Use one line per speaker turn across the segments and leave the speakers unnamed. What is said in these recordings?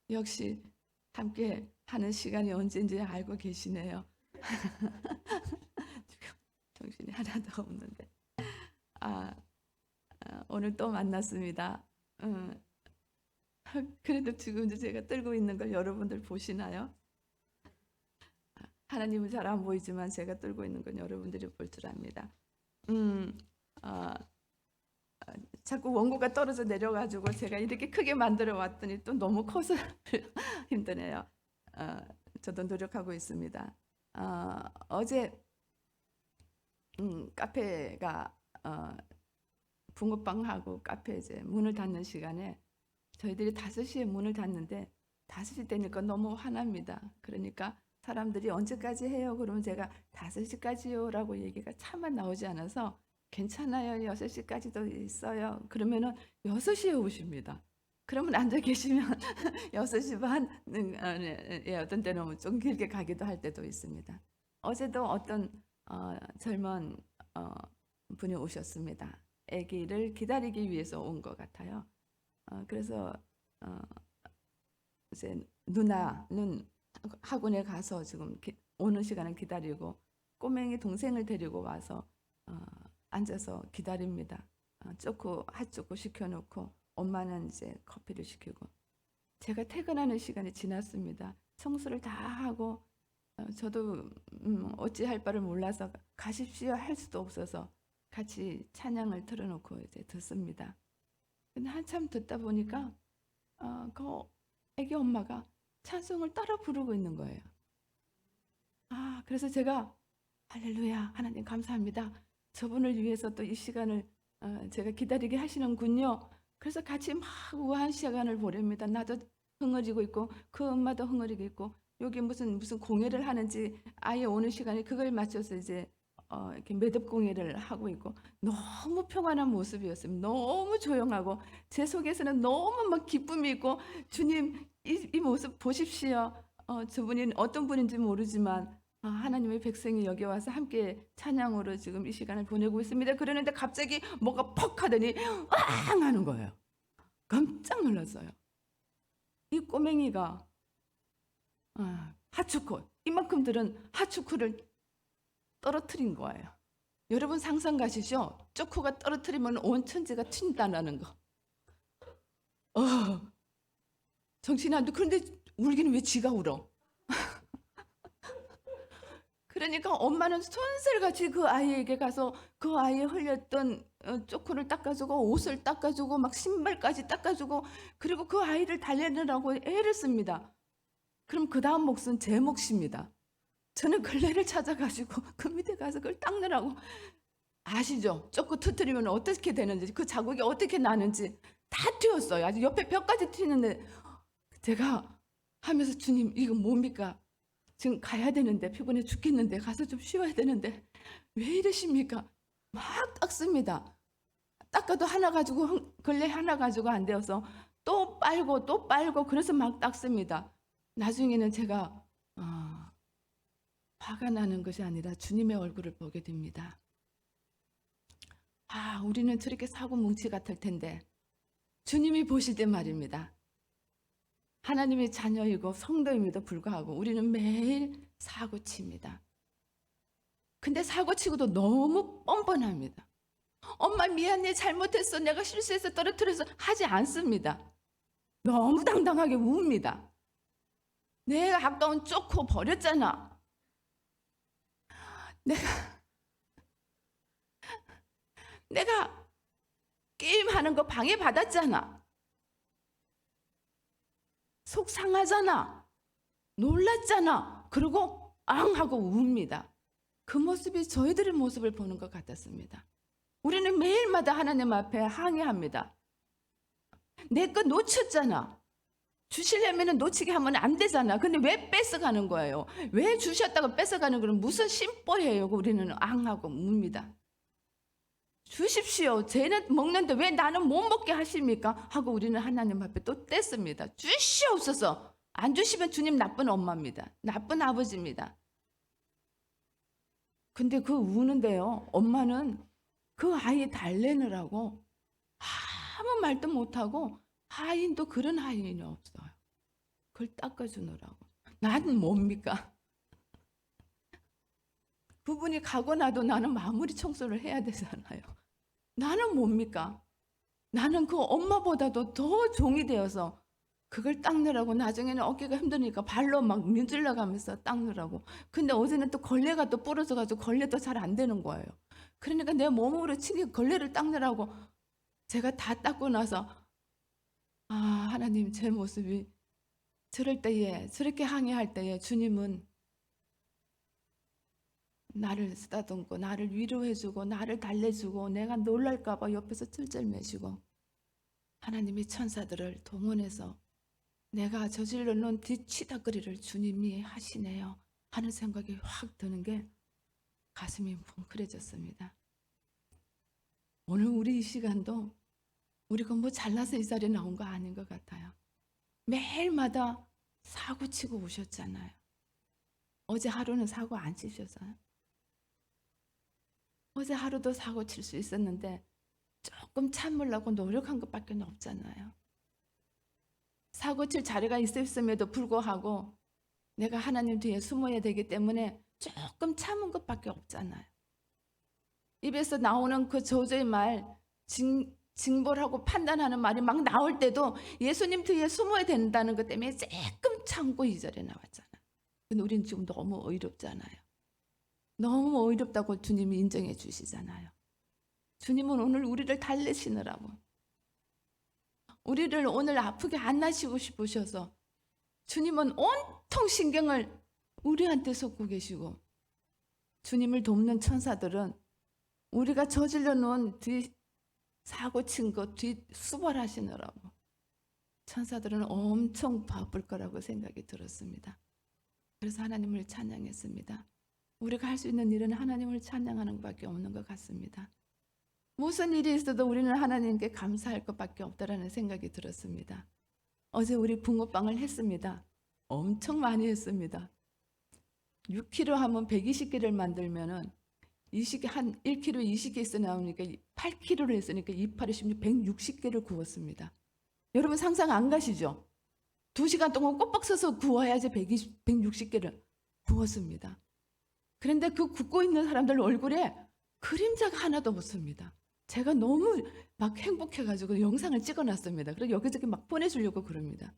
역시 함께 하는 시간이 언제인지 알고 계시네요. 지금 정신이 하나도 없는데. 아, 오늘 또 만났습니다. 음, 그래도 지금 이제 제가 들고 있는 걸 여러분들 보시나요? 하나님은 잘 안 보이지만 제가 들고 있는 건 여러분들이 볼 줄 압니다. 음, 아, 자꾸 원고가 떨어져 내려가지고 제가 이렇게 크게 만들어 왔더니 또 너무 커서 힘드네요. 어, 저도 노력하고 있습니다. 어제 카페가 붕어빵하고 카페 이제 문을 닫는 시간에 저희들이 5시에 문을 닫는데 5시 되니까 너무 화납니다. 그러니까 사람들이 언제까지 해요? 그러면 제가 5시까지요라고 얘기가 차마 나오지 않아서 괜찮아요. 6시까지도 있어요. 그러면은 6시에 오십니다. 그러면 앉아 계시면 6시 반, 예, 어떤 때는 좀 길게 가기도 할 때도 있습니다. 어제도 어떤 젊은 어, 분이 오셨습니다. 아기를 기다리기 위해서 온 것 같아요. 그래서 어, 이제 누나는 학원에 가서 지금 오는 시간을 기다리고 꼬맹이 동생을 데리고 와서 어, 앉아서 기다립니다. 초코 핫초코 시켜놓고 엄마는 이제 커피를 시키고 제가 퇴근하는 시간이 지났습니다. 청소를 다 하고 저도 어찌할 바를 몰라서 가십시오 할 수도 없어서 같이 찬양을 틀어놓고 이제 듣습니다. 근데 한참 듣다 보니까 그 애기 엄마가 찬송을 따라 부르고 있는 거예요. 그래서 제가 할렐루야 하나님 감사합니다. 저분을 위해서 또 이 시간을 제가 기다리게 하시는군요. 그래서 같이 막 우아한 시간을 보냅니다. 나도 흥얼이고 있고 그 엄마도 흥얼이고 있고 여기 무슨 공예를 하는지 아예 오는 시간에 그걸 맞춰서 이제 이렇게 매듭 공예를 하고 있고 너무 평안한 모습이었습니다. 너무 조용하고 제 속에서는 너무 막 기쁨이 있고 주님 이 모습 보십시오. 저분이 어떤 분인지 모르지만 하나님의 백성이 여기 와서 함께 찬양으로 지금 이 시간을 보내고 있습니다. 그러는데 갑자기 뭐가 퍽 하더니 앙 하는 거예요. 깜짝 놀랐어요. 이 꼬맹이가 하추코 이만큼 들은 하추코를 떨어뜨린 거예요. 여러분 상상 가시죠? 쪼코가 떨어뜨리면 온 천지가 튄다는 거. 정신이 안 돼. 그런데 울기는 왜 지가 울어? 그러니까 엄마는 손살같이 그 아이에게 가서 그 아이의 흘렸던 쪼코를 닦아주고 옷을 닦아주고 막 신발까지 닦아주고 그리고 그 아이를 달래느라고 애를 씁니다. 그럼 그 다음 몫은 제 몫입니다. 저는 걸레를 찾아가지고 그 밑에 가서 그걸 닦느라고 아시죠? 쪼코 터뜨리면 어떻게 되는지 그 자국이 어떻게 나는지 다 튀었어요. 아주 옆에 뼈까지 튀는데 제가 하면서 주님 이거 뭡니까? 지금 가야 되는데 피곤해 죽겠는데 가서 좀 쉬어야 되는데 왜 이러십니까? 막 닦습니다. 닦아도 하나 가지고 걸레 하나 가지고 안 되어서 또 빨고 또 빨고 그래서 막 닦습니다. 나중에는 제가 화가 나는 것이 아니라 주님의 얼굴을 보게 됩니다. 우리는 저렇게 사고 뭉치 같을 텐데 주님이 보실 때 말입니다. 하나님의 자녀이고 성도임에도 불구하고 우리는 매일 사고칩니다. 근데 사고치고도 너무 뻔뻔합니다. 엄마 미안해 잘못했어 내가 실수해서 떨어뜨려서 하지 않습니다. 너무 당당하게 웁니다. 내가 아까운 쪼코 버렸잖아. 내가 게임하는 거 방해받았잖아. 속 상하잖아. 놀랐잖아. 그리고 앙 하고 웁니다. 그 모습이 저희들의 모습을 보는 것 같았습니다. 우리는 매일마다 하나님 앞에 항의합니다. 내 거 놓쳤잖아. 주시려면 놓치게 하면 안 되잖아. 근데 왜 뺏어가는 거예요? 왜 주셨다고 뺏어가는 거는 무슨 심보예요? 우리는 앙하고 묻니다. 주십시오. 쟤는 먹는데 왜 나는 못 먹게 하십니까? 하고 우리는 하나님 앞에 또 뗐습니다. 주시옵소서. 안 주시면 주님 나쁜 엄마입니다. 나쁜 아버지입니다. 근데 그 우는데요. 엄마는 그 아이 달래느라고 아무 말도 못하고 하인도 그런 하인이 없어요. 그걸 닦아주느라고. 나는 뭡니까? 그분이 가고 나도 나는 마무리 청소를 해야 되잖아요. 나는 뭡니까? 나는 그 엄마보다도 더 종이 되어서 그걸 닦느라고, 나중에는 어깨가 힘드니까 발로 막 문질러 가면서 닦느라고. 근데 어제는 또 걸레가 또 부러져 가지고 걸레도 잘 안 되는 거예요. 그러니까 내 몸으로 치기 걸레를 닦느라고 제가 다 닦고 나서, 아, 하나님, 제 모습이 저럴 때에, 저렇게 항해할 때에 주님은 나를 쓰다듬고 나를 위로해주고 나를 달래주고 내가 놀랄까 봐 옆에서 쩔쩔매시고 하나님의 천사들을 동원해서 내가 저질러 놓은 뒤치다거리를 주님이 하시네요 하는 생각이 확 드는 게 가슴이 뭉클해졌습니다. 오늘 우리 이 시간도 우리가 뭐 잘나서 이 자리에 나온 거 아닌 것 같아요. 매일마다 사고 치고 오셨잖아요. 어제 하루는 사고 안 치셨어요? 어제 하루도 사고 칠 수 있었는데 조금 참으려고 노력한 것밖에 없잖아요. 사고 칠 자리가 있었음에도 불구하고 내가 하나님 뒤에 숨어야 되기 때문에 조금 참은 것밖에 없잖아요. 입에서 나오는 그 저주의 말, 징벌하고 판단하는 말이 막 나올 때도 예수님 뒤에 숨어야 된다는 것 때문에 조금 참고 이 자리에 나왔잖아요. 근데 우리는 지금 너무 어이롭잖아요. 너무 어이롭다고 주님이 인정해 주시잖아요. 주님은 오늘 우리를 달래시느라고, 우리를 오늘 아프게 안 나시고 싶으셔서 주님은 온통 신경을 우리한테 쏟고 계시고, 주님을 돕는 천사들은 우리가 저질러 놓은 뒤 사고 친 것 뒤 수벌하시느라고 천사들은 엄청 바쁠 거라고 생각이 들었습니다. 그래서 하나님을 찬양했습니다. 우리가 할 수 있는 일은 하나님을 찬양하는 것밖에 없는 것 같습니다. 무슨 일이 있어도 우리는 하나님께 감사할 것밖에 없다라는 생각이 들었습니다. 어제 우리 붕어빵을 했습니다. 엄청 많이 했습니다. 6kg 하면 120개를 만들면은 20개, 한 1kg 20개 있어 나오니까 8kg를 했으니까 28에 16, 160개를 구웠습니다. 여러분 상상 안 가시죠? 2시간 동안 꼬박 서서 구워야지 160개를 구웠습니다. 그런데 그 굽고 있는 사람들 얼굴에 그림자가 하나도 없습니다. 제가 너무 막 행복해가지고 영상을 찍어놨습니다. 그래서 여기저기 막 보내주려고 그럽니다.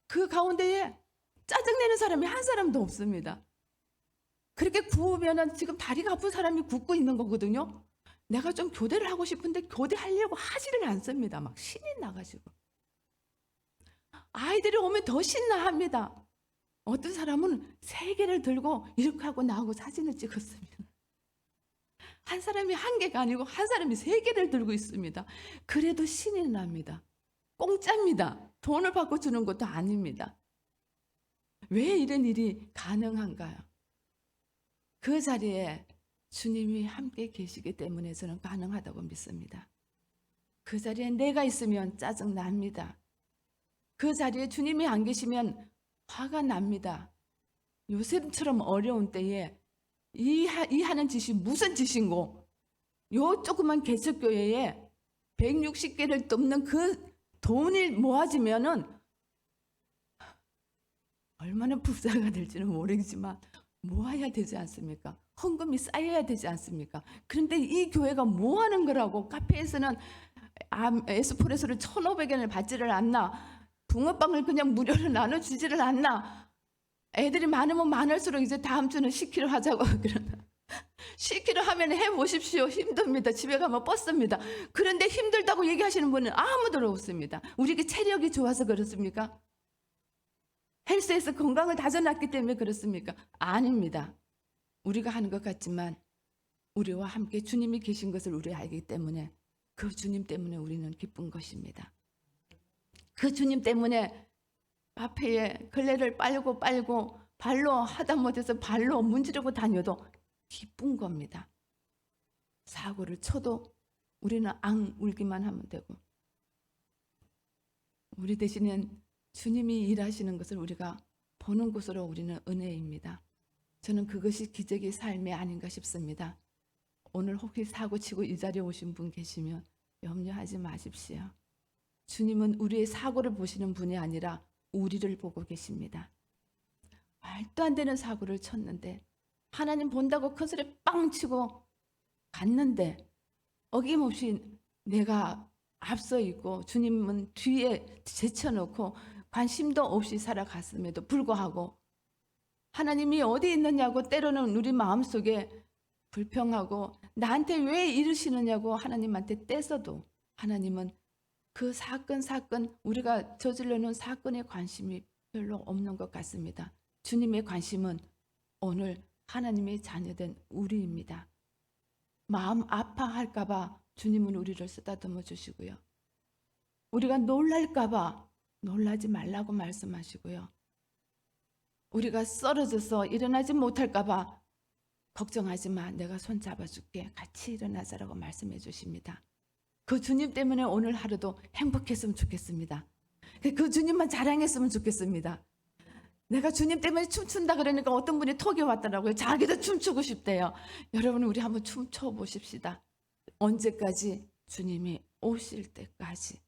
그 가운데에 짜증내는 사람이 한 사람도 없습니다. 그렇게 구우면은 지금 다리가 아픈 사람이 굽고 있는 거거든요. 내가 좀 교대를 하고 싶은데 교대하려고 하지를 않습니다. 막 신이 나가지고. 아이들이 오면 더 신나합니다. 어떤 사람은 3개를 들고 이렇게 하고 나하고 사진을 찍었습니다. 한 사람이 1개가 아니고 한 사람이 3개를 들고 있습니다. 그래도 신이 납니다. 공짜입니다. 돈을 받고 주는 것도 아닙니다. 왜 이런 일이 가능한가요? 그 자리에 주님이 함께 계시기 때문에 저는 가능하다고 믿습니다. 그 자리에 내가 있으면 짜증 납니다. 그 자리에 주님이 안 계시면 화가 납니다. 요셉처럼 어려운 때에 이 하는 짓이 무슨 짓인고, 요 조그만 개척교회에 160개를 넘는 그 돈이 모아지면은 얼마나 부자가 될지는 모르겠지만 모아야 되지 않습니까? 헌금이 쌓여야 되지 않습니까? 그런데 이 교회가 뭐 하는 거라고? 카페에서는 에스프레소를 1,500원을 받지를 않나? 붕어빵을 그냥 무료로 나눠주지를 않나? 애들이 많으면 많을수록 이제 다음 주는 10kg 하자고 그러나 10kg 하면 해보십시오. 힘듭니다. 집에 가면 뻗습니다. 그런데 힘들다고 얘기하시는 분은 아무도 없습니다. 우리에게 체력이 좋아서 그렇습니까? 헬스에서 건강을 다져놨기 때문에 그렇습니까? 아닙니다. 우리가 하는 것 같지만 우리와 함께 주님이 계신 것을 우리 알기 때문에 그 주님 때문에 우리는 기쁜 것입니다. 그 주님 때문에 앞에 걸레를 빨고 발로 하다 못해서 발로 문지르고 다녀도 기쁜 겁니다. 사고를 쳐도 우리는 앙 울기만 하면 되고, 우리 대신엔 주님이 일하시는 것을 우리가 보는 곳으로 우리는 은혜입니다. 저는 그것이 기적의 삶이 아닌가 싶습니다. 오늘 혹시 사고치고 이 자리에 오신 분 계시면 염려하지 마십시오. 주님은 우리의 사고를 보시는 분이 아니라 우리를 보고 계십니다. 말도 안 되는 사고를 쳤는데 하나님 본다고 큰 소리 빵 치고 갔는데 어김없이 내가 앞서 있고 주님은 뒤에 제쳐놓고 관심도 없이 살아갔음에도 불구하고 하나님이 어디 있느냐고 때로는 우리 마음속에 불평하고 나한테 왜 이러시느냐고 하나님한테 떼서도 하나님은 그 사건 우리가 저질러 놓은 사건에 관심이 별로 없는 것 같습니다. 주님의 관심은 오늘 하나님의 자녀된 우리입니다. 마음 아파할까 봐 주님은 우리를 쓰다듬어 주시고요. 우리가 놀랄까 봐 놀라지 말라고 말씀하시고요. 우리가 쓰러져서 일어나지 못할까 봐 걱정하지 마. 내가 손 잡아줄게. 같이 일어나자라고 말씀해 주십니다. 그 주님 때문에 오늘 하루도 행복했으면 좋겠습니다. 그 주님만 자랑했으면 좋겠습니다. 내가 주님 때문에 춤춘다 그러니까 어떤 분이 톡이 왔더라고요. 자기도 춤추고 싶대요. 여러분 우리 한번 춤춰 보십시다. 언제까지? 주님이 오실 때까지.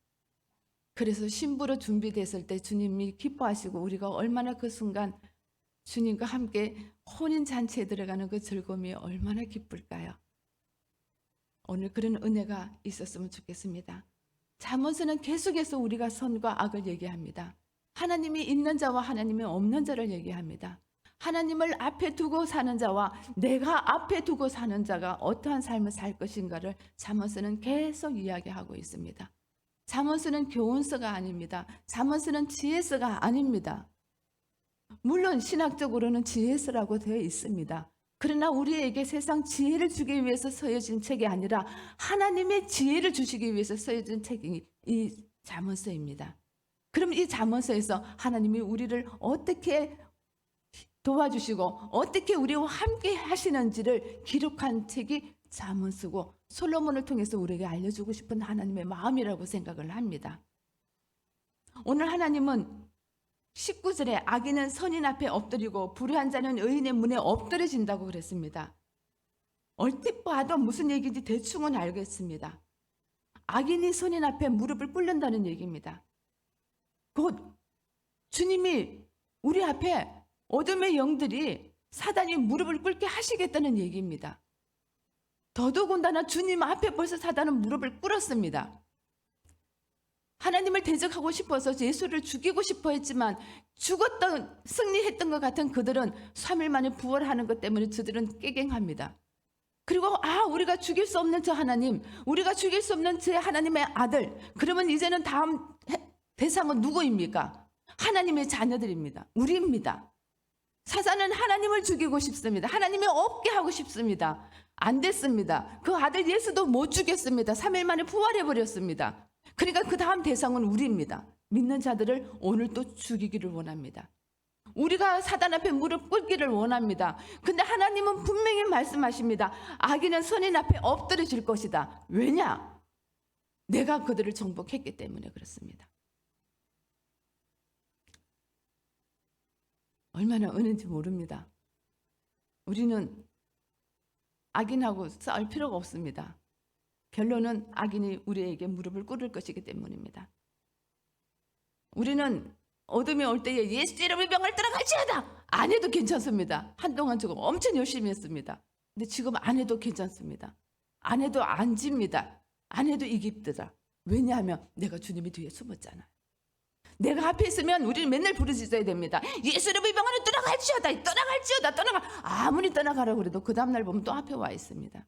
그래서 신부로 준비됐을 때 주님이 기뻐하시고 우리가 얼마나 그 순간 주님과 함께 혼인잔치에 들어가는 그 즐거움이 얼마나 기쁠까요? 오늘 그런 은혜가 있었으면 좋겠습니다. 잠언서는 계속해서 우리가 선과 악을 얘기합니다. 하나님이 있는 자와 하나님이 없는 자를 얘기합니다. 하나님을 앞에 두고 사는 자와 내가 앞에 두고 사는 자가 어떠한 삶을 살 것인가를 잠언서는 계속 이야기하고 있습니다. 잠언서는 교훈서가 아닙니다. 잠언서는 지혜서가 아닙니다. 물론 신학적으로는 지혜서라고 되어 있습니다. 그러나 우리에게 세상 지혜를 주기 위해서 쓰여진 책이 아니라 하나님의 지혜를 주시기 위해서 쓰여진 책이 이 잠언서입니다. 그럼 이 잠언서에서 하나님이 우리를 어떻게 도와주시고 어떻게 우리와 함께 하시는지를 기록한 책이 잠언서고 솔로몬을 통해서 우리에게 알려주고 싶은 하나님의 마음이라고 생각을 합니다. 오늘 하나님은 19절에 악인은 선인 앞에 엎드리고 불의한 자는 의인의 문에 엎드려진다고 그랬습니다. 얼핏 봐도 무슨 얘기인지 대충은 알겠습니다. 악인이 선인 앞에 무릎을 꿇는다는 얘기입니다. 곧 주님이 우리 앞에 어둠의 영들이 사단이 무릎을 꿇게 하시겠다는 얘기입니다. 더더군다나 주님 앞에 벌써 사단은 무릎을 꿇었습니다. 하나님을 대적하고 싶어서 예수를 죽이고 싶어 했지만 죽었던 승리했던 것 같은 그들은 3일 만에 부활하는 것 때문에 저들은 깨갱합니다. 그리고 우리가 죽일 수 없는 저 하나님, 우리가 죽일 수 없는 제 하나님의 아들, 그러면 이제는 다음 대상은 누구입니까? 하나님의 자녀들입니다. 우리입니다. 사단은 하나님을 죽이고 싶습니다. 하나님이 없게 하고 싶습니다. 안 됐습니다. 그 아들 예수도 못 죽였습니다. 3일 만에 부활해버렸습니다. 그러니까 그 다음 대상은 우리입니다. 믿는 자들을 오늘 또 죽이기를 원합니다. 우리가 사단 앞에 무릎 꿇기를 원합니다. 근데 하나님은 분명히 말씀하십니다. 악인은 선인 앞에 엎드려질 것이다. 왜냐? 내가 그들을 정복했기 때문에 그렇습니다. 얼마나 은혜인지 모릅니다. 우리는 악인하고 싸울 필요가 없습니다. 결론은 악인이 우리에게 무릎을 꿇을 것이기 때문입니다. 우리는 어둠이 올 때에 예수 이름의 병을 떠나갈지어다 안 해도 괜찮습니다. 한동안 조금 엄청 열심히 했습니다. 근데 지금 안 해도 괜찮습니다. 안 해도 안 집니다. 안 해도 이깁니다. 왜냐하면 내가 주님이 뒤에 숨었잖아요. 내가 앞에 있으면 우리는 맨날 부르짖어야 됩니다. 예수 이름의 병을 떠나갈지어다 아무리 떠나가라고 그래도 그 다음날 보면 또 앞에 와 있습니다.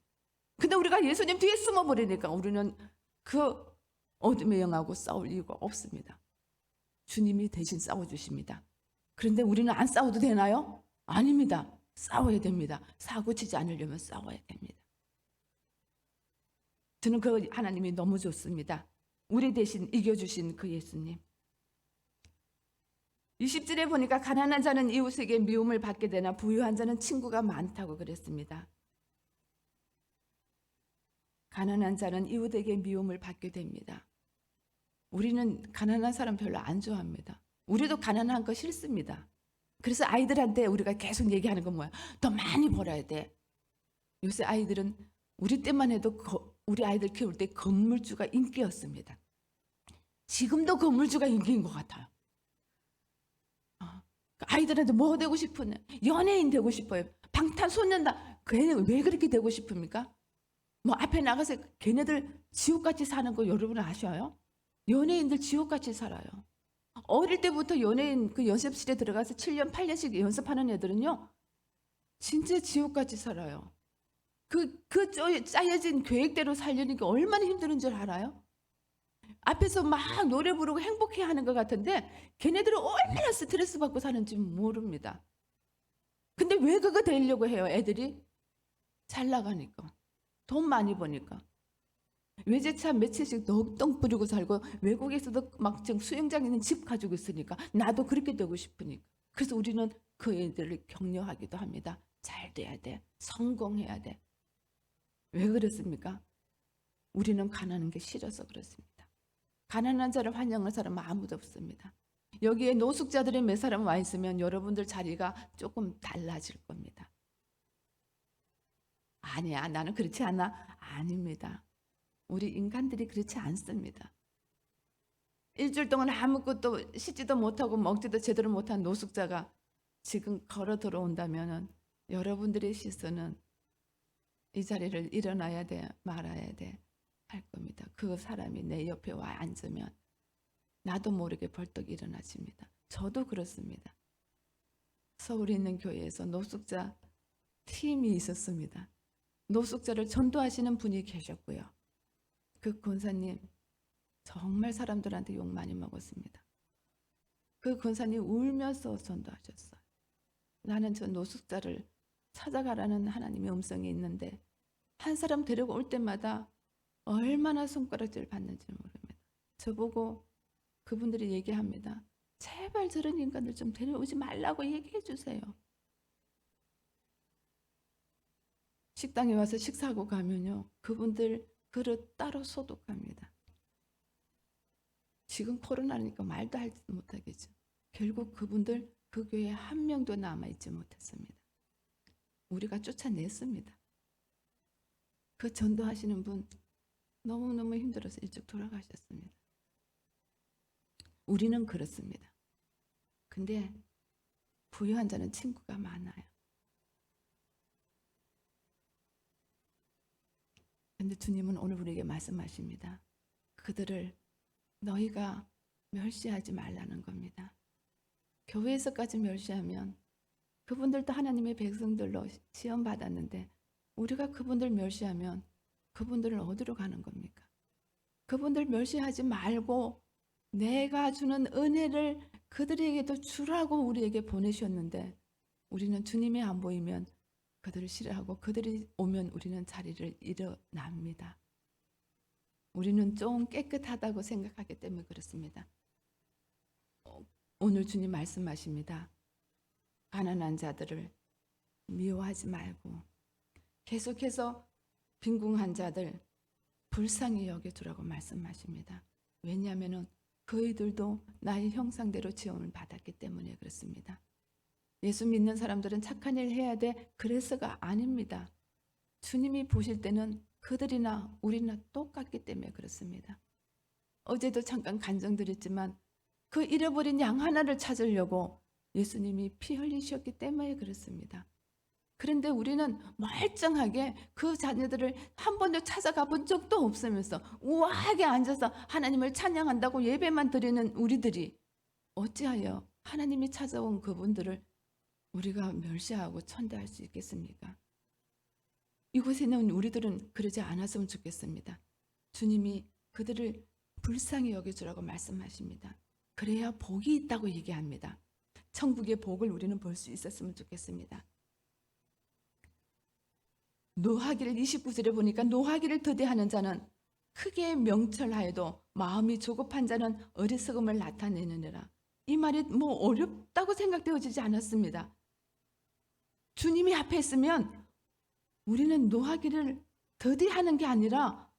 근데 우리가 예수님 뒤에 숨어버리니까 우리는 그 어둠의 영하고 싸울 이유가 없습니다. 주님이 대신 싸워주십니다. 그런데 우리는 안 싸워도 되나요? 아닙니다. 싸워야 됩니다. 사고치지 않으려면 싸워야 됩니다. 저는 그 하나님이 너무 좋습니다. 우리 대신 이겨주신 그 예수님. 20절에 보니까 가난한 자는 이웃에게 미움을 받게 되나 부유한 자는 친구가 많다고 그랬습니다. 가난한 자는 이웃에게 미움을 받게 됩니다. 우리는 가난한 사람 별로 안 좋아합니다. 우리도 가난한 거 싫습니다. 그래서 아이들한테 우리가 계속 얘기하는 건 뭐야? 더 많이 벌어야 돼. 요새 아이들은 우리 때만 해도 우리 아이들 키울 때 건물주가 인기였습니다. 지금도 건물주가 인기인 것 같아요. 아이들한테 뭐 되고 싶으냐? 연예인 되고 싶어요. 방탄소년단. 걔네 왜 그렇게 되고 싶습니까? 뭐 앞에 나가서 걔네들 지옥같이 사는 거 여러분 아셔요? 연예인들 지옥같이 살아요. 어릴 때부터 연예인 그 연습실에 들어가서 7년, 8년씩 연습하는 애들은요, 진짜 지옥같이 살아요. 짜여진 계획대로 살려니까 얼마나 힘든 줄 알아요? 앞에서 막 노래 부르고 행복해 하는 것 같은데, 걔네들은 얼마나 스트레스 받고 사는지 모릅니다. 근데 왜 그거 되려고 해요, 애들이? 잘 나가니까. 돈 많이 버니까. 외제차 며칠씩 넉덩 뿌리고 살고 외국에서도 막 지금 수영장 있는 집 가지고 있으니까 나도 그렇게 되고 싶으니까. 그래서 우리는 그 애들을 격려하기도 합니다. 잘 돼야 돼. 성공해야 돼. 왜 그렇습니까? 우리는 가난한 게 싫어서 그렇습니다. 가난한 자를 환영할 사람은 아무도 없습니다. 여기에 노숙자들이 몇 사람 와 있으면 여러분들 자리가 조금 달라질 겁니다. 아니야, 나는 그렇지 않아. 아닙니다. 우리 인간들이 그렇지 않습니다. 일주일 동안 아무것도 씻지도 못하고 먹지도 제대로 못한 노숙자가 지금 걸어 들어온다면 여러분들의 시선은 이 자리를 일어나야 돼, 말아야 돼 할 겁니다. 그 사람이 내 옆에 와 앉으면 나도 모르게 벌떡 일어나집니다. 저도 그렇습니다. 서울에 있는 교회에서 노숙자 팀이 있었습니다. 노숙자를 전도하시는 분이 계셨고요. 그 권사님 정말 사람들한테 욕 많이 먹었습니다. 그 권사님 울면서 전도하셨어요. 나는 저 노숙자를 찾아가라는 하나님의 음성이 있는데 한 사람 데리고 올 때마다 얼마나 손가락질 받는지 모릅니다. 저보고 그분들이 얘기합니다. 제발 저런 인간들 좀 데려오지 말라고 얘기해 주세요. 식당에 와서 식사하고 가면요, 그분들 그릇 따로 소독합니다. 지금 코로나니까 말도 하지 못하겠죠. 결국 그분들 그 교회에 한 명도 남아있지 못했습니다. 우리가 쫓아냈습니다. 그 전도하시는 분 너무너무 힘들어서 일찍 돌아가셨습니다. 우리는 그렇습니다. 근데 부유한 자는 친구가 많아요. 근데 주님은 오늘 우리에게 말씀하십니다. 그들을 너희가 멸시하지 말라는 겁니다. 교회에서까지 멸시하면 그분들도 하나님의 백성들로 시험 받았는데 우리가 그분들 멸시하면 그분들은 어디로 가는 겁니까? 그분들 멸시하지 말고 내가 주는 은혜를 그들에게도 주라고 우리에게 보내셨는데 우리는 주님이 안 보이면 그들을 싫어하고 그들이 오면 우리는 자리를 일어납니다. 우리는 좀 깨끗하다고 생각하기 때문에 그렇습니다. 오늘 주님 말씀하십니다. 가난한 자들을 미워하지 말고 계속해서 빈궁한 자들 불쌍히 여겨주라고 말씀하십니다. 왜냐하면 그이들도 나의 형상대로 지음을 받았기 때문에 그렇습니다. 예수 믿는 사람들은 착한 일 해야 돼 그래서가 아닙니다. 주님이 보실 때는 그들이나 우리나 똑같기 때문에 그렇습니다. 어제도 잠깐 간증드렸지만 그 잃어버린 양 하나를 찾으려고 예수님이 피 흘리셨기 때문에 그렇습니다. 그런데 우리는 멀쩡하게 그 자녀들을 한 번도 찾아가 본 적도 없으면서 우아하게 앉아서 하나님을 찬양한다고 예배만 드리는 우리들이 어찌하여 하나님이 찾아온 그분들을 우리가 멸시하고 천대할 수 있겠습니까? 이곳에 있는 우리들은 그러지 않았으면 좋겠습니다. 주님이 그들을 불쌍히 여겨주라고 말씀하십니다. 그래야 복이 있다고 얘기합니다. 천국의 복을 우리는 볼 수 있었으면 좋겠습니다. 노하기를 29절에 보니까 노하기를 더디하는 자는 크게 명철하여도 마음이 조급한 자는 어리석음을 나타내느니라. 이 말이 뭐 어렵다고 생각되어지지 않았습니다. 주님이 앞에 있으면 우리는 노하기를 더디하는 게 아니라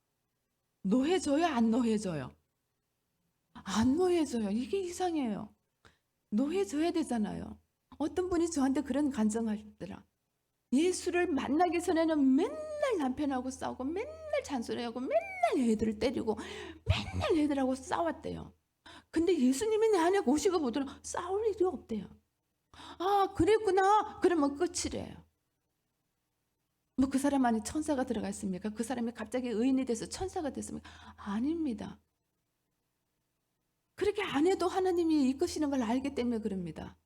노해져요, 안 노해져요? 안 노해져요. 이게 이상해요. 노해져야 되잖아요. 어떤 분이 저한테 그런 간증하시더라. 예수를 만나기 전에는 맨날 남편하고 싸우고 맨날 잔소리하고 맨날 애들을 때리고 맨날 애들하고 싸웠대요. 근데 예수님이 내 안에 오시고 보더니 싸울 일이 없대요. 아, 그랬구나. 그러면 끝이래요. 뭐 그 사람 안에 천사가 들어가 있습니까? 그 사람이 갑자기 의인이 돼서 천사가 됐습니까? 아닙니다. 그렇게 안 해도 하나님이 이끄시는 걸 알기 때문에 그럽니다.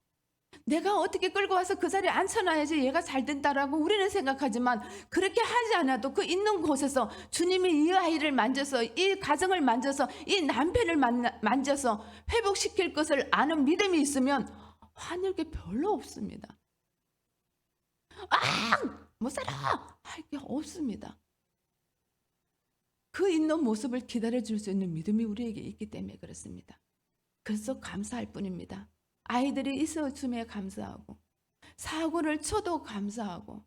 내가 어떻게 끌고 와서 그 자리에 앉혀놔야지 얘가 잘 된다라고 우리는 생각하지만, 그렇게 하지 않아도 그 있는 곳에서 주님이 이 아이를 만져서, 이 가정을 만져서, 이 남편을 만져서 회복시킬 것을 아는 믿음이 있으면 화낼 게 별로 없습니다. 못 살아! 할 게 없습니다. 그 있는 모습을 기다려줄 수 있는 믿음이 우리에게 있기 때문에 그렇습니다. 그래서 감사할 뿐입니다. 아이들이 있어줌에 감사하고, 사고를 쳐도 감사하고,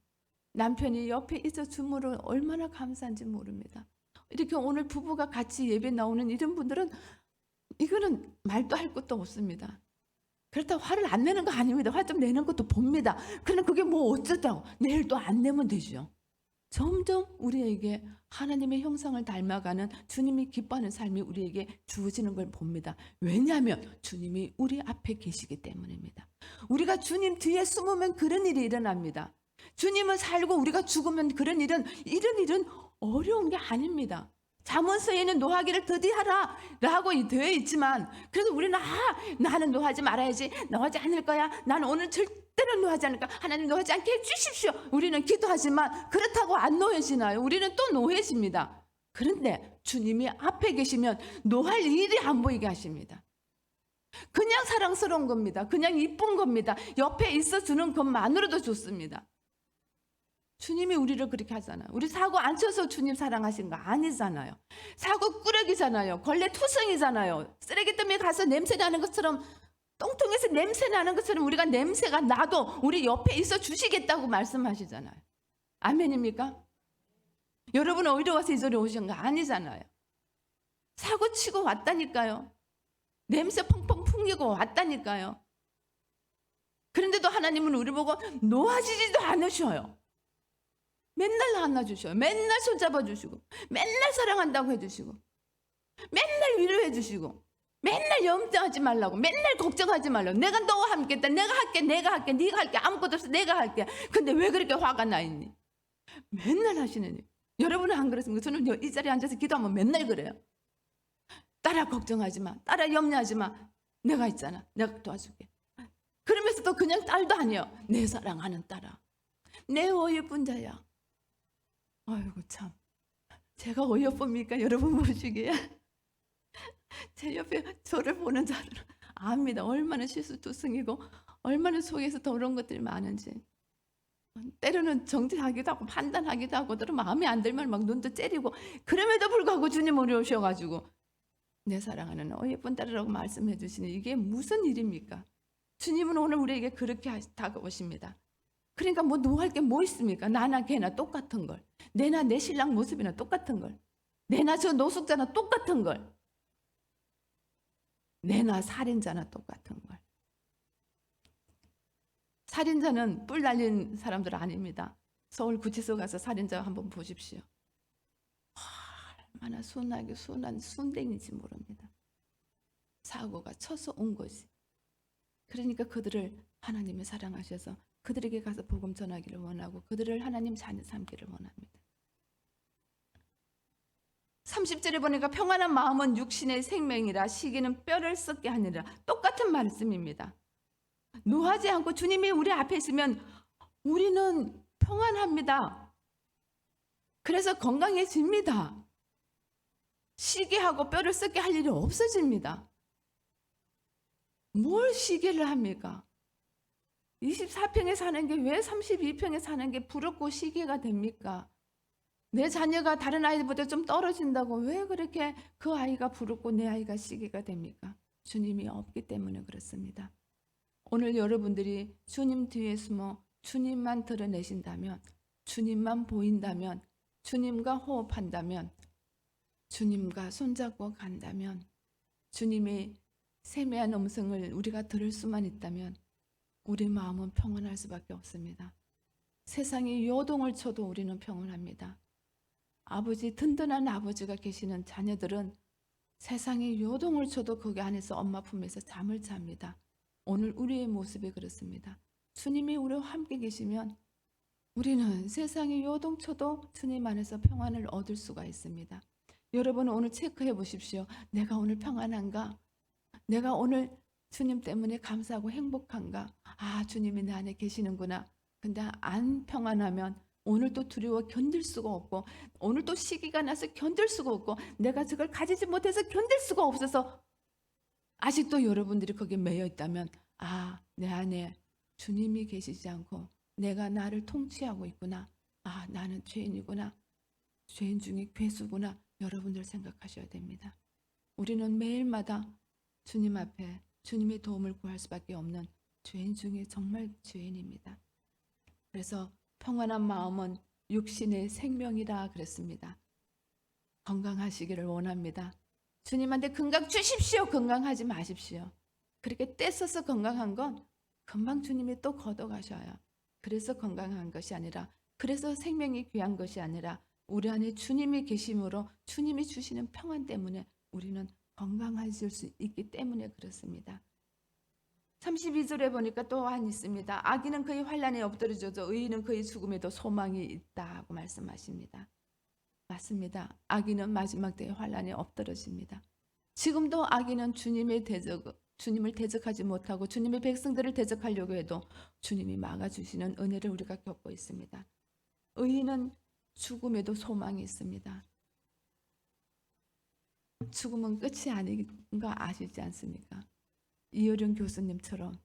남편이 옆에 있어줌으로 얼마나 감사한지 모릅니다. 이렇게 오늘 부부가 같이 예배 나오는 이런 분들은 이거는 말도 할 것도 없습니다. 그렇다고 화를 안 내는 거 아닙니다. 화 좀 내는 것도 봅니다. 그러나 그게 뭐 어쩌다고, 내일 또 안 내면 되죠. 점점 우리에게 하나님의 형상을 닮아가는, 주님이 기뻐하는 삶이 우리에게 주어지는 걸 봅니다. 왜냐하면 주님이 우리 앞에 계시기 때문입니다. 우리가 주님 뒤에 숨으면 그런 일이 일어납니다. 주님은 살고 우리가 죽으면 이런 일은 어려운 게 아닙니다. 잠언서에는 노하기를 더디하라 라고 되어 있지만, 그래도 우리는 나는 노하지 말아야지, 노하지 않을 거야, 나는 오늘 절대로 노하지 않을 거야, 하나님 노하지 않게 해주십시오. 우리는 기도하지만 그렇다고 안 노해지나요? 우리는 또 노해집니다. 그런데 주님이 앞에 계시면 노할 일이 안 보이게 하십니다. 그냥 사랑스러운 겁니다. 그냥 이쁜 겁니다. 옆에 있어주는 것만으로도 좋습니다. 주님이 우리를 그렇게 하잖아요. 우리 사고 안 쳐서 주님 사랑하신 거 아니잖아요. 사고 꾸러기잖아요. 걸레 투성이잖아요. 쓰레기 때문에 가서 냄새 나는 것처럼, 똥통에서 냄새 나는 것처럼 우리가 냄새가 나도 우리 옆에 있어 주시겠다고 말씀하시잖아요. 아멘입니까? 여러분은 어디로 와서 이 자리에 오신 거 아니잖아요. 사고 치고 왔다니까요. 냄새 펑펑 풍기고 왔다니까요. 그런데도 하나님은 우리 보고 놓아지지도 않으셔요. 맨날 안아주셔요. 맨날 손잡아 주시고, 맨날 사랑한다고 해주시고, 맨날 위로해 주시고, 맨날 염려하지 말라고, 맨날 걱정하지 말라고, 내가 너와 함께 있다, 내가 할게, 네가 할게, 아무것도 없어, 내가 할게. 근데 왜 그렇게 화가 나 있니? 맨날 하시는 일. 여러분은 안 그렇습니까? 저는 이 자리에 앉아서 기도하면 맨날 그래요. 딸아, 걱정하지 마, 딸아, 염려하지 마, 내가 있잖아, 내가 도와줄게. 그러면서도 그냥 딸도 아니에요. 내 사랑하는 딸아, 내 어여쁜 자야. 아이고 참, 제가 어여쁩니까? 여러분 보시기에 제 옆에 저를 보는 자들은 압니다. 얼마나 실수투성이고 얼마나 속에서 더러운 것들이 많은지. 때로는 정죄하기도 하고 판단하기도 하고, 때로 마음에 안 들면 막 눈도 째리고, 그럼에도 불구하고 주님 우리 오셔가지고 내 사랑하는 어여쁜 딸이라고 말씀해 주시는, 이게 무슨 일입니까? 주님은 오늘 우리에게 그렇게 다가오십니다. 그러니까 뭐 노할 게 뭐 있습니까? 나나 걔나 똑같은 걸, 내나 내 신랑 모습이나 똑같은 걸, 내나 저 노숙자나 똑같은 걸, 내나 살인자나 똑같은 걸. 살인자는 뿔 날린 사람들 아닙니다. 서울 구치소 가서 살인자 한번 보십시오. 얼마나 순하게 순한 순댕인지 모릅니다. 사고가 쳐서 온 거지. 그러니까 그들을 하나님이 사랑하셔서 그들에게 가서 복음 전하기를 원하고, 그들을 하나님 자녀 삼기를 원합니다. 30절에 보니까 평안한 마음은 육신의 생명이라 시기는 뼈를 썩게 하느라. 똑같은 말씀입니다. 노하지 않고 주님이 우리 앞에 있으면 우리는 평안합니다. 그래서 건강해집니다. 시기하고 뼈를 썩게 할 일이 없어집니다. 뭘 시기를 합니까? 24평에 사는 게 왜 32평에 사는 게 부럽고 시기가 됩니까? 내 자녀가 다른 아이들보다 좀 떨어진다고 왜 그렇게 그 아이가 부럽고 내 아이가 시기가 됩니까? 주님이 없기 때문에 그렇습니다. 오늘 여러분들이 주님 뒤에 숨어 주님만 드러내신다면, 주님만 보인다면, 주님과 호흡한다면, 주님과 손잡고 간다면, 주님의 세미한 음성을 우리가 들을 수만 있다면 우리 마음은 평안할 수밖에 없습니다. 세상이 요동을 쳐도 우리는 평안합니다. 아버지, 든든한 아버지가 계시는 자녀들은 세상이 요동을 쳐도 거기 안에서 엄마 품에서 잠을 잡니다. 오늘 우리의 모습이 그렇습니다. 주님이 우리와 함께 계시면 우리는 세상이 요동쳐도 주님 안에서 평안을 얻을 수가 있습니다. 여러분 오늘 체크해 보십시오. 내가 오늘 평안한가? 내가 오늘 주님 때문에 감사하고 행복한가? 아, 주님이 내 안에 계시는구나. 근데 안 평안하면 오늘 또 두려워 견딜 수가 없고, 오늘 또 시기가 나서 견딜 수가 없고, 내가 저걸 가지지 못해서 견딜 수가 없어서 아직도 여러분들이 거기에 매여 있다면, 아, 내 안에 주님이 계시지 않고 내가 나를 통치하고 있구나. 아, 나는 죄인이구나. 죄인 중에 괴수구나. 여러분들 생각하셔야 됩니다. 우리는 매일마다 주님 앞에 주님의 도움을 구할 수밖에 없는 죄인 중에 정말 죄인입니다. 그래서 평안한 마음은 육신의 생명이라 그랬습니다. 건강하시기를 원합니다. 주님한테 건강 주십시오. 건강하지 마십시오. 그렇게 떼써서 건강한 건 금방 주님이 또 걷어가셔요. 그래서 건강한 것이 아니라, 그래서 생명이 귀한 것이 아니라 우리 안에 주님이 계심으로 주님이 주시는 평안 때문에 우리는 건강해질 수 있기 때문에 그렇습니다. 32절에 보니까 또한 있습니다. 악인은 그의 환난에 엎드러져도 의인은 그의 죽음에도 소망이 있다고 말씀하십니다. 맞습니다. 악인은 마지막 때의 환난에 엎드러집니다. 지금도 악인은 주님을 대적하지 못하고 주님의 백성들을 대적하려고 해도 주님이 막아주시는 은혜를 우리가 겪고 있습니다. 의인은 죽음에도 소망이 있습니다. 죽음은 끝이 아닌 거 아시지 않습니까? 이효령 교수님처럼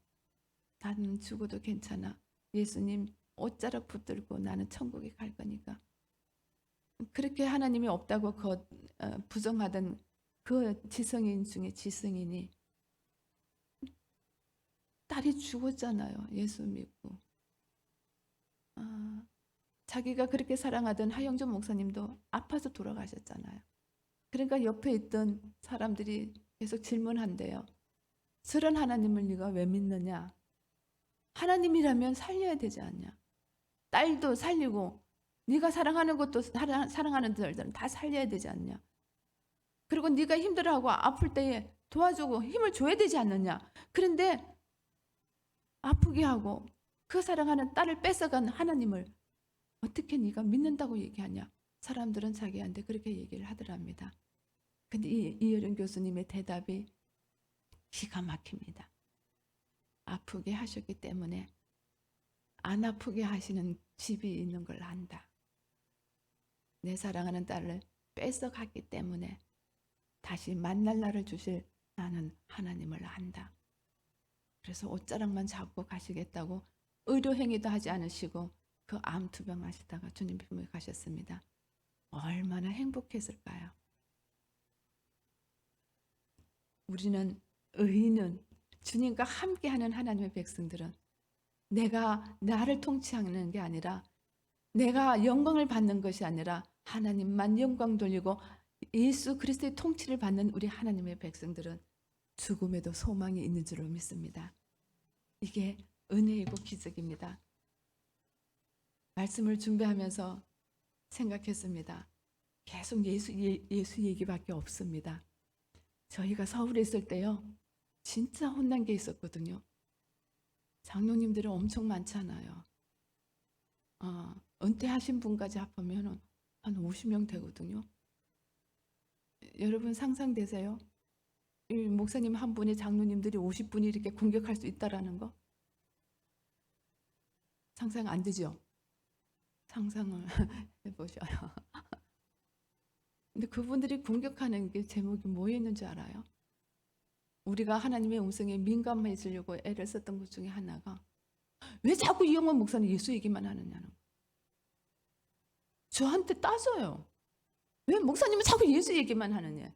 나는 죽어도 괜찮아. 예수님 옷자락 붙들고 나는 천국에 갈 거니까. 그렇게 하나님이 없다고 부정하던 그 지성인 중에 지성인이 딸이 죽었잖아요. 예수 믿고. 자기가 그렇게 사랑하던 하영준 목사님도 아파서 돌아가셨잖아요. 그러니까 옆에 있던 사람들이 계속 질문한대요. 저런 하나님을 네가 왜 믿느냐? 하나님이라면 살려야 되지 않냐? 딸도 살리고 네가 사랑하는 것도 사랑하는 들들은 다 살려야 되지 않냐? 그리고 네가 힘들어하고 아플 때에 도와주고 힘을 줘야 되지 않느냐? 그런데 아프게 하고 그 사랑하는 딸을 뺏어간 하나님을 어떻게 네가 믿는다고 얘기하냐? 사람들은 자기한테 그렇게 얘기를 하더랍니다. 근데 이효령 교수님의 대답이 기가 막힙니다. 아프게 하셨기 때문에 안 아프게 하시는 집이 있는 걸 안다. 내 사랑하는 딸을 뺏어갔기 때문에 다시 만날 날을 주실 나는 하나님을 안다. 그래서 옷자락만 잡고 가시겠다고 의료행위도 하지 않으시고 그 암투병 하시다가 주님 품에 가셨습니다. 얼마나 행복했을까요? 우리는 의인은 주님과 함께하는 하나님의 백성들은 내가 나를 통치하는 게 아니라 내가 영광을 받는 것이 아니라 하나님만 영광 돌리고 예수 그리스도의 통치를 받는 우리 하나님의 백성들은 죽음에도 소망이 있는 줄로 믿습니다. 이게 은혜이고 기적입니다. 말씀을 준비하면서 생각했습니다. 계속 예수 얘기밖에 없습니다. 저희가 서울에 있을 때요. 진짜 혼난 게 있었거든요. 장로님들이 엄청 많잖아요. 은퇴하신 분까지 합하면 한 50명 되거든요. 여러분 상상되세요? 이 목사님 한 분의 장로님들이 50분이 이렇게 공격할 수 있다라는 거? 상상 안 되죠? 상상을 해보셔요. 근데 그분들이 공격하는 게 제목이 뭐였는지 알아요? 우리가 하나님의 음성에 민감해지려고 애를 썼던 것 중에 하나가 왜 자꾸 이영원 목사는 예수 얘기만 하느냐는 거. 저한테 따져요. 왜 목사님은 자꾸 예수 얘기만 하느냐.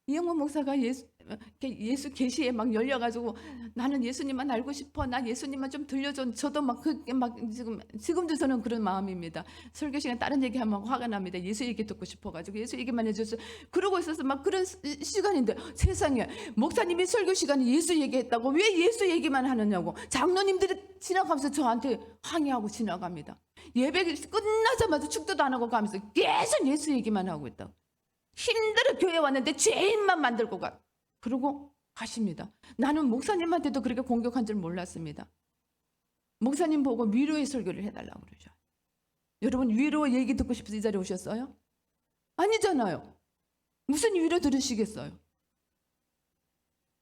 이영원 목사가 예수 계시에 막 열려가지고 나는 예수님만 알고 싶어. 나 예수님만 좀 들려줘. 저도 지금도 저는 그런 마음입니다. 설교 시간 다른 얘기하면 화가 납니다. 예수 얘기 듣고 싶어가지고 예수 얘기만 해줘서 그러고 있어서 막 그런 시간인데 세상에 목사님이 설교 시간에 예수 얘기했다고 왜 예수 얘기만 하느냐고 장로님들이 지나가면서 저한테 항의하고 지나갑니다. 예배 끝나자마자 축도도 안 하고 가면서 계속 예수 얘기만 하고 있다고. 힘들어 교회 왔는데 죄인만 만들고 가. 그리고 가십니다. 나는 목사님한테도 그렇게 공격한 줄 몰랐습니다. 목사님 보고 위로의 설교를 해달라고 그러죠. 여러분 위로 얘기 듣고 싶어서 이 자리에 오셨어요? 아니잖아요. 무슨 위로 들으시겠어요?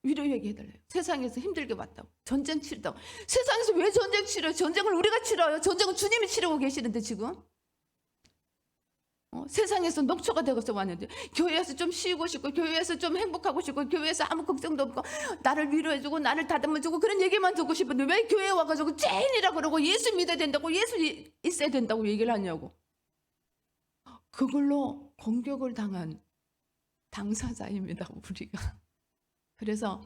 위로 얘기해달래요. 세상에서 힘들게 봤다고. 전쟁 치르다고. 세상에서 왜 전쟁 치러요? 전쟁을 우리가 치러요. 전쟁은 주님이 치르고 계시는데 지금. 세상에서 녹초가 되어서 왔는데 교회에서 좀 쉬고 싶고 교회에서 좀 행복하고 싶고 교회에서 아무 걱정도 없고 나를 위로해주고 나를 다듬어주고 그런 얘기만 듣고 싶은데 왜 교회에 와가지고 죄인이라 그러고 예수 믿어야 된다고 예수 있어야 된다고 얘기를 하냐고. 그걸로 공격을 당한 당사자입니다, 우리가. 그래서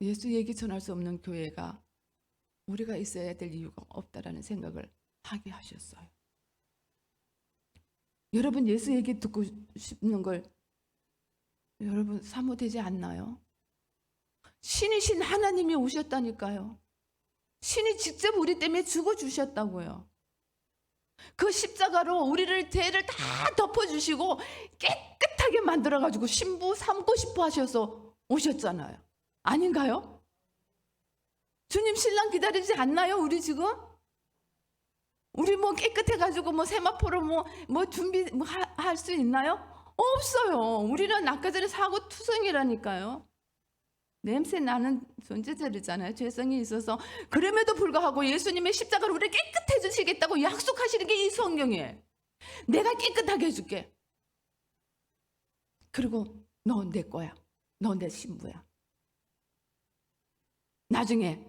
예수 얘기 전할 수 없는 교회가 우리가 있어야 될 이유가 없다라는 생각을 하게 하셨어요. 여러분 예수 얘기 듣고 싶는 걸 여러분 사모되지 않나요? 신이신 하나님이 오셨다니까요. 신이 직접 우리 때문에 죽어주셨다고요. 그 십자가로 우리를 죄를 다 덮어주시고 깨끗하게 만들어가지고 신부 삼고 싶어 하셔서 오셨잖아요. 아닌가요? 주님 신랑 기다리지 않나요? 우리 지금? 우리 뭐 깨끗해가지고 뭐 세마포로 뭐 준비 할 수 있나요? 없어요. 우리는 아까 전에 사고 투성이라니까요. 냄새 나는 존재들이잖아요. 죄성이 있어서. 그럼에도 불구하고 예수님의 십자가를 우리 깨끗해 주시겠다고 약속하시는 게 이 성경이에요. 내가 깨끗하게 해줄게. 그리고 너 내 거야. 너 내 신부야. 나중에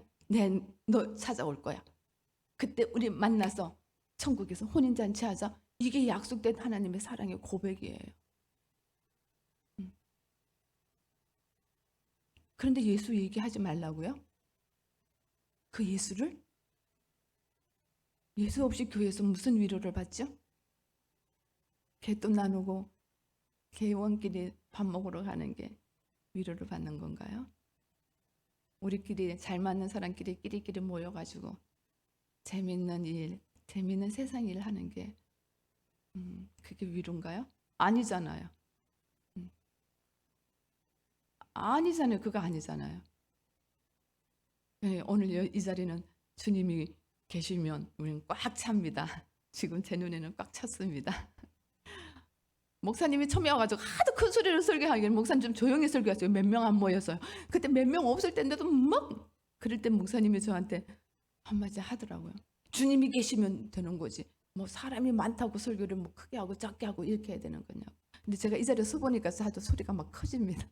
너 찾아올 거야. 그때 우리 만나서 천국에서 혼인잔치 하자. 이게 약속된 하나님의 사랑의 고백이에요. 그런데 예수 얘기하지 말라고요? 그 예수를? 예수 없이 교회에서 무슨 위로를 받죠? 개돈 나누고 개원끼리 밥 먹으러 가는 게 위로를 받는 건가요? 우리끼리 잘 맞는 사람끼리 끼리끼리 모여가지고 재밌는 일, 재밌는 세상 일 하는 게 그게 위로인가요? 아니잖아요. 아니잖아요. 그거 아니잖아요. 네, 오늘 이 자리는 주님이 계시면 우리는 꽉 찹니다. 지금 제 눈에는 꽉 찼습니다. 목사님이 처음에 와가지고 하도 큰 소리로 설교하기는 목사님 좀 조용히 설교하세요. 몇 명 안 모여서요. 그때 몇 명 없을 때인데도 막 그럴 때 목사님이 저한테 한마디 하더라고요. 주님이 계시면 되는 거지. 뭐 사람이 많다고 설교를 뭐 크게 하고 작게 하고 이렇게 해야 되는 거냐고. 근데 제가 이 자리에 서 보니까 하도 소리가 막 커집니다.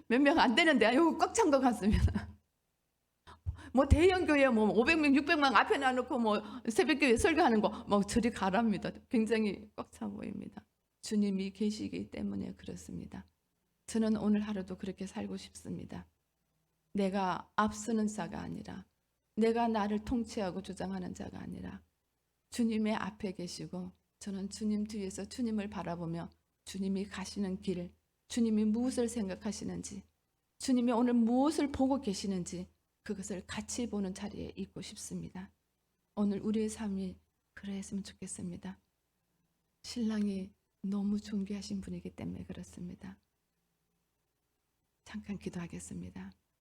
몇 명 안 되는데 아유 꽉 찬 것 같습니다. 뭐 대형 교회 뭐 500명, 600명 앞에 놔놓고 뭐 새벽교회 설교하는 거 뭐 저리 가랍니다. 굉장히 꽉 차 보입니다. 주님이 계시기 때문에 그렇습니다. 저는 오늘 하루도 그렇게 살고 싶습니다. 내가 앞서는 자가 아니라 내가 나를 통치하고 주장하는 자가 아니라 주님의 앞에 계시고 저는 주님 뒤에서 주님을 바라보며 주님이 가시는 길, 주님이 무엇을 생각하시는지, 주님이 오늘 무엇을 보고 계시는지 그것을 같이 보는 자리에 있고 싶습니다. 오늘 우리의 삶이 그랬으면 좋겠습니다. 신랑이 너무 존귀하신 분이기 때문에 그렇습니다. 잠깐 기도하겠습니다.